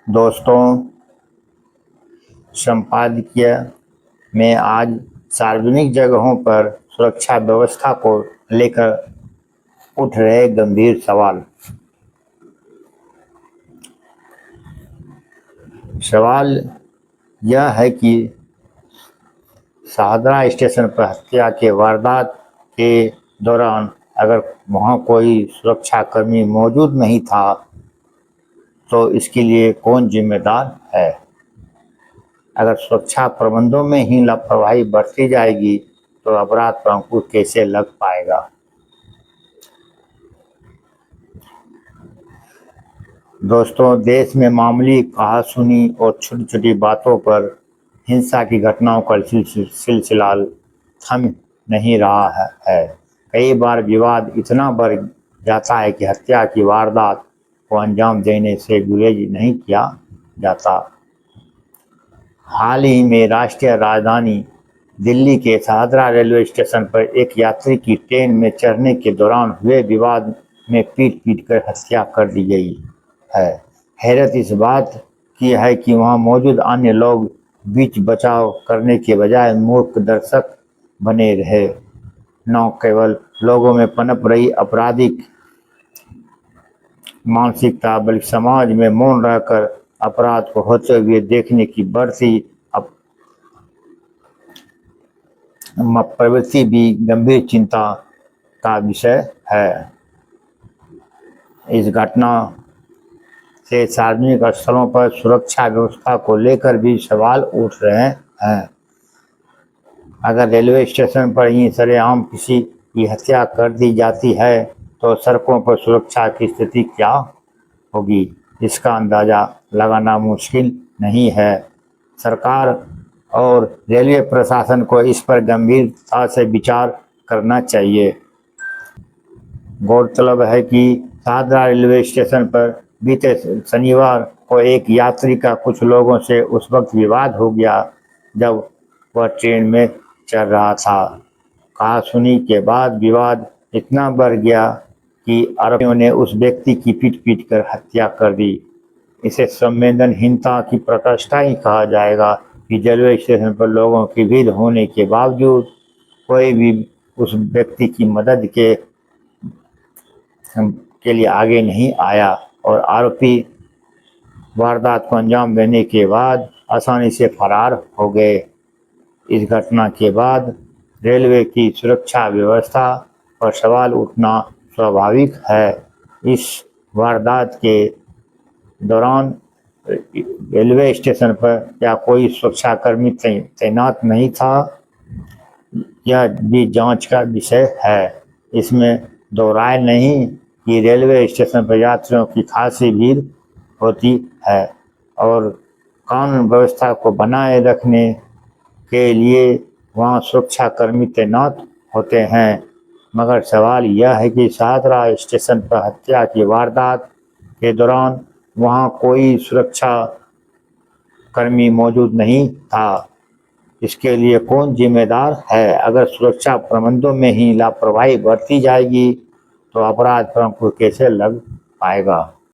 दोस्तों, संपादकीय में आज सार्वजनिक जगहों पर सुरक्षा व्यवस्था को लेकर उठ रहे गंभीर सवाल। सवाल यह है कि शाहदरा स्टेशन पर हत्या के वारदात के दौरान अगर वहां कोई सुरक्षाकर्मी मौजूद नहीं था तो इसके लिए कौन जिम्मेदार है। अगर सुरक्षा प्रबंधों में ही लापरवाही बरती जाएगी तो अपराध पर अंकुश कैसे लग पाएगा। दोस्तों, देश में मामूली कहासुनी और छोटी छोटी बातों पर हिंसा की घटनाओं का सिलसिला थम नहीं रहा है। कई बार विवाद इतना बढ़ जाता है कि हत्या की वारदात को अंजाम देने से गुरेज नहीं किया जाता। हाल ही में राष्ट्रीय राजधानी दिल्ली के शाहदरा रेलवे स्टेशन पर एक यात्री की ट्रेन में चढ़ने के दौरान हुए विवाद में पीट कर हत्या कर दी गई है। हैरत इस बात की है कि वहां मौजूद अन्य लोग बीच बचाव करने के बजाय मूर्ख दर्शक बने रहे। न केवल लोगों में पनप रही आपराधिक मानसिकता बल्कि समाज में मौन रहकर अपराध को होते हुए देखने की बढ़ती प्रवृत्ति भी गंभीर चिंता का विषय है। इस घटना से सार्वजनिक स्थलों पर सुरक्षा व्यवस्था को लेकर भी सवाल उठ रहे हैं। अगर रेलवे स्टेशन पर ही सरेआम किसी की हत्या कर दी जाती है तो सड़कों पर सुरक्षा की स्थिति क्या होगी, इसका अंदाजा लगाना मुश्किल नहीं है। सरकार और रेलवे प्रशासन को इस पर गंभीरता से विचार करना चाहिए। गौरतलब है कि शाहदरा रेलवे स्टेशन पर बीते शनिवार को एक यात्री का कुछ लोगों से उस वक्त विवाद हो गया जब वह ट्रेन में चढ़ रहा था। कहासुनी के बाद विवाद इतना बढ़ गया कि आरोपियों ने उस व्यक्ति की पीट कर हत्या कर दी। इसे संवेदनहीनता की प्रकाष्ठा ही कहा जाएगा कि रेलवे स्टेशन पर लोगों की भीड़ होने के बावजूद कोई भी उस व्यक्ति की मदद के लिए आगे नहीं आया और आरोपी वारदात को अंजाम देने के बाद आसानी से फरार हो गए। इस घटना के बाद रेलवे की सुरक्षा व्यवस्था पर सवाल उठना स्वाभाविक है। इस वारदात के दौरान रेलवे स्टेशन पर क्या कोई सुरक्षाकर्मी तैनात नहीं था, यह भी जांच का विषय है। इसमें दो राय नहीं कि रेलवे स्टेशन पर यात्रियों की खासी भीड़ होती है और कानून व्यवस्था को बनाए रखने के लिए वहाँ सुरक्षाकर्मी तैनात होते हैं। मगर सवाल यह है कि शाहदरा स्टेशन पर हत्या की वारदात के दौरान वहाँ कोई सुरक्षा कर्मी मौजूद नहीं था। इसके लिए कौन जिम्मेदार है। अगर सुरक्षा प्रबंधों में ही लापरवाही बरती जाएगी तो अपराध पर अंकुश कैसे लग पाएगा।